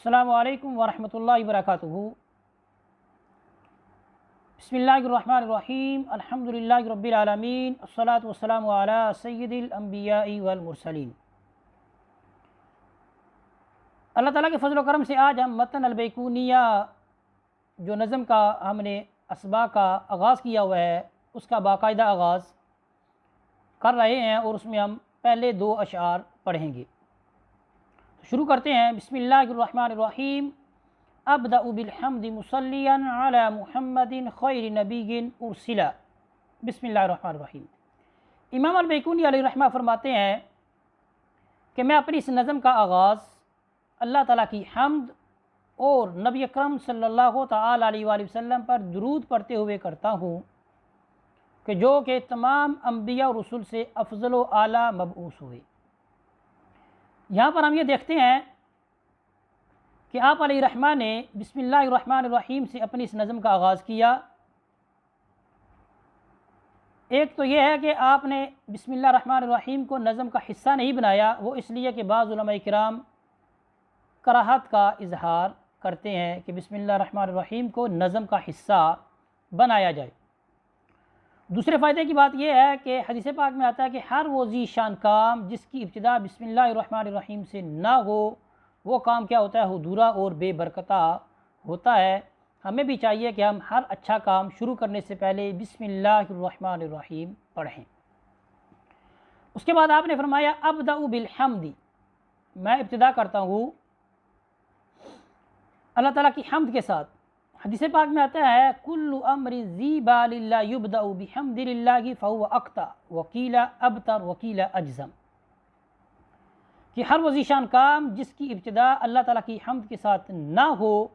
अस्सलामु अलैकुम वरहमतुल्लाहि वबरकातुहू। बिस्मिल्लाहिर्रहमानिर्रहीम। अल्हम्दुलिल्लाहि रब्बिल आलमीन। अस्सलातु वस्सलामु अला सय्यिदिल अंबियाई वल मुरसलीन। अल्लाह ताला के फ़ज़ल व करम से आज हम मतन अल-बैकूनिया जो नज़म का हमने असबा का आगाज़ किया हुआ है उसका बाकायदा आगाज़ कर रहे हैं और उसमें हम पहले दो अशआर पढ़ेंगे। तो शुरू करते हैं। बिस्मिल्लाहिर्रहमानिर्रहीम। अब्दअ बिलहम्दि मुसल्लियन अला मुहम्मदिन खैरि नबिय्यिन उर्सिला। बिस्मिल्लाहिर्रहमानिर्रहीम। इमाम अल-बैकूनी अलैहि रहमा फरमाते हैं कि मैं अपनी इस नज़म का आगाज़ अल्लाह ताला की हम्द और नबी अकरम सल्लल्लाहु तआला अलैहि वसल्लम पर दुरूद पढ़ते हुए करता हूँ कि जो कि तमाम अम्बिया और रसूल से अफज़ल व आला मबऊस हुए। यहाँ पर हम ये देखते हैं कि आप अलैहि रहमा ने बिस्मिल्लाहिर्रहमानिर्रहीम से अपनी इस नज़म का आगाज़ किया। एक तो ये है कि आपने बिस्मिल्लाहिर्रहमानिर्रहीम को नज़म का हिस्सा नहीं बनाया, वो इसलिए कि बाज़ उलमा इकराम कराहत का इजहार करते हैं कि बिस्मिल्लाहिर्रहमानिर्रहीम को नज़म का हिस्सा बनाया जाए। दूसरे फ़ायदे की बात यह है कि हदीस पाक में आता है कि हर वो ज़ीशान काम जिसकी इब्तिदा बिस्मिल्लाहिर्रहमानिर्रहीम से ना हो वो काम क्या होता है, अधूरा और बेबरकता होता है। हमें भी चाहिए कि हम हर अच्छा काम शुरू करने से पहले बिस्मिल्लाहिर्रहमानिर्रहीम पढ़ें। उसके बाद आपने फरमाया अब्दअ बिलहम्दि, मैं इब्तिदा करता हूँ अल्लाह ताला की हम्द के साथ। हदीस पाक में आता है कुल्लु अम्रि ज़ी बालिल्ला युब्दअ बिहम्दिल्लाहि फहुव अक़ता वकीला अबतर वकीला अजज़म, कि हर वो ज़ीशान काम जिसकी इब्तिदा अल्लाह ताला की हम्द के साथ ना हो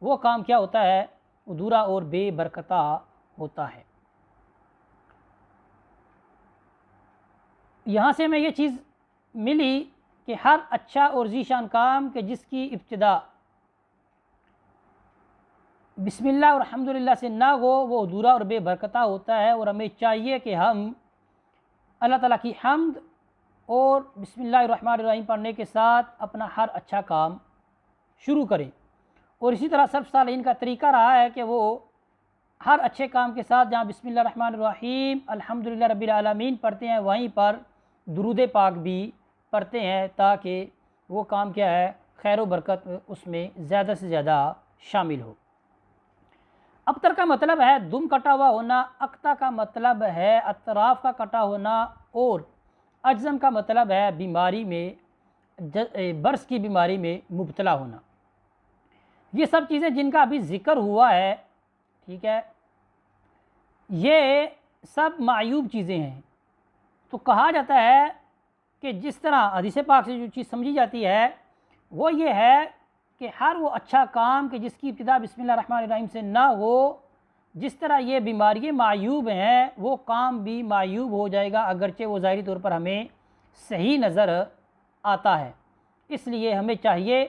वो काम क्या होता है, अधूरा और बेबरकता होता है। यहाँ से हमें ये चीज़ मिली कि हर अच्छा और ज़ीशान काम के जिसकी इब्तिदा बिस्मिल्लाह और अल्हम्दुलिल्लाह से ना हो वो अधूरा और बेबरकता होता है। और हमें चाहिए कि हम अल्लाह ताला की हम्द और बिस्मिल्लाहिर्रहमानिर्रहीम पढ़ने के साथ अपना हर अच्छा काम शुरू करें। और इसी तरह सर्फ सालीन का तरीका रहा है कि वो हर अच्छे काम के साथ जहाँ बिस्मिल्लाहिर्रहमानिर्रहीम अल्हम्दुलिल्लाह रब्बिल आलमीन पढ़ते हैं वहीं पर दुरूद पाक भी पढ़ते हैं ताकि वो काम क्या है, खैर व बरकत उसमें ज़्यादा से ज़्यादा शामिल हो। अबतर का मतलब है दुम कटा हुआ होना, अक्ता का मतलब है अतराफ़ का कटा होना और अजज़म का मतलब है बीमारी में बर्स की बीमारी में मुब्तला होना। ये सब चीज़ें जिनका अभी ज़िक्र हुआ है, ठीक है, ये सब मायूब चीज़ें हैं। तो कहा जाता है कि जिस तरह हदीस पाक से जो चीज़ समझी जाती है वो ये है कि हर वो अच्छा काम कि जिसकी इब्तिदा बिस्मिल्लाहिर्रहमानिर्रहीम से ना हो, जिस तरह ये बीमारियाँ मायूब हैं वो काम भी मायूब हो जाएगा, अगरचे वो ज़ाहिरी तौर पर हमें सही नज़र आता है। इसलिए हमें चाहिए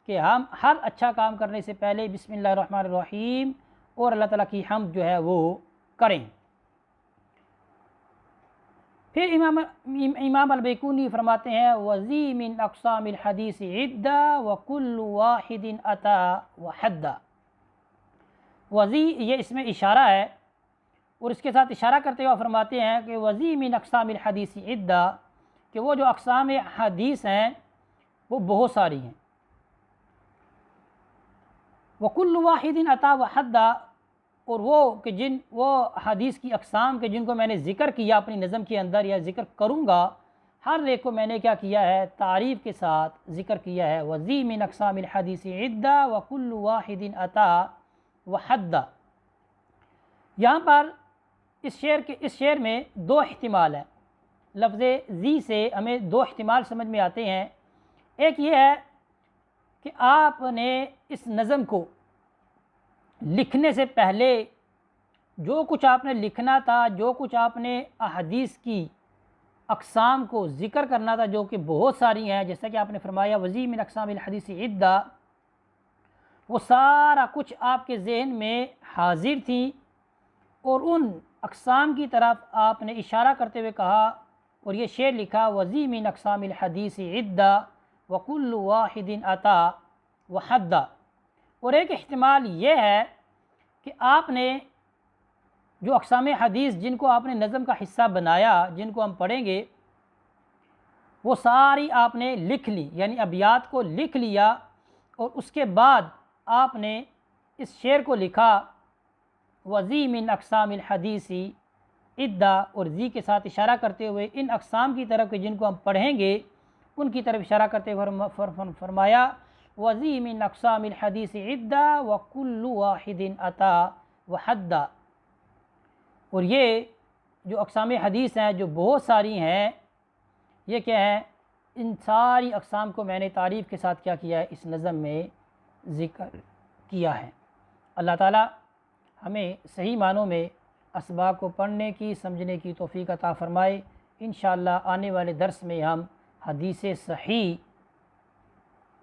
कि हम हर अच्छा काम करने से पहले बिस्मिल्लाहिर्रहमानिर्रहीम और अल्लाह ताला की हम्द जो है वो करें। फिर इमाम अल-बैकूनी फरमाते हैं वज़ी मिन अक़सामिल हदीस इद्दा व कुल्लु वाहिदिन अता व हद्दा। वज़ी ये इसमें इशारा है और इसके साथ इशारा करते हुए फरमाते हैं कि वज़ी मिन अक़सामिल हदीस इद्दा, कि वो जो अक़साम हदीस हैं वो बहुत सारी हैं। व कुल्लु वाहिदिन अता व हद्दा, और वो कि जिन वो हदीस की अक़साम के जिनको मैंने ज़िक्र किया अपनी नज़म के अंदर या ज़िक्र करूँगा, हर एक को मैंने क्या किया है, तारीफ़ के साथ ज़िक्र किया है। वज़ी मिन अक़सामिल हदीस इद्दा व कुल्लु वाहिदिन अता व हद्दा। यहाँ पर इस शेर में दो इह्तिमाल हैं। लफ्ज़ ज़ी से हमें दो इह्तिमाल समझ में आते हैं। एक ये है कि आपने इस नज़म को लिखने से पहले जो कुछ आपने लिखना था, जो कुछ आपने अहदीस की अक़साम को ज़िक्र करना था जो कि बहुत सारी हैं, जैसा कि आपने फरमाया वज़ी मिन अक़सामिल हदीस इद्दा, वो सारा कुछ आपके ज़हन में हाजिर थी और उन अक़साम की तरफ आपने इशारा करते हुए कहा और ये शेर लिखा वज़ी मिन अक़सामिल हदीस इद्दा व कुल्लु वाहिदिन अता व हद्दा। और एक इह्तिमाल ये है कि आपने जो अक़साम हदीस जिनको आपने नज़म का हिस्सा बनाया, जिनको हम पढ़ेंगे, वो सारी आपने लिख ली, यानी अबियात को लिख लिया और उसके बाद आपने इस शेर को लिखा, वज़ी मिन अक़सामिल हदीसी इद्दा, और जी के साथ इशारा करते हुए इन अक़साम की तरफ के जिनको हम पढ़ेंगे उनकी तरफ इशारा करते हुए फरमाया वज़ी मिन अक़सामिल हदीसी इद्दा व कुल्लु वाहिदिन अता व हद्दा। और ये जो अक़साम हदीस हैं जो बहुत सारी हैं, ये क्या है, इन सारी अक़साम को मैंने तारीफ़ के साथ क्या किया है, इस नज़म में ज़िक्र किया है। अल्लाह ताला हमें सही मानों में असबाब को पढ़ने की, समझने की तौफ़ीक़ अता फ़रमाए। इंशाअल्लाह आने वाले दर्स में हम हदीस सही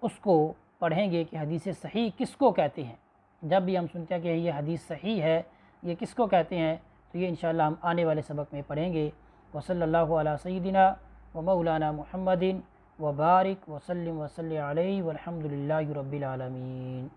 उसको पढ़ेंगे कि हदीस सही किसको कहते हैं। जब भी हम सुनते हैं कि ये हदीस सही है, ये किसको कहते हैं, तो ये इंशाअल्लाह हम आने वाले सबक में पढ़ेंगे। व सल्लल्लाहु अला सय्यिदिना व मौलाना मुहम्मदिन व बारिक व सल्लिम व सल्लि अलैहि वल्हम्दुलिल्लाहि रब्बिल आलमीन।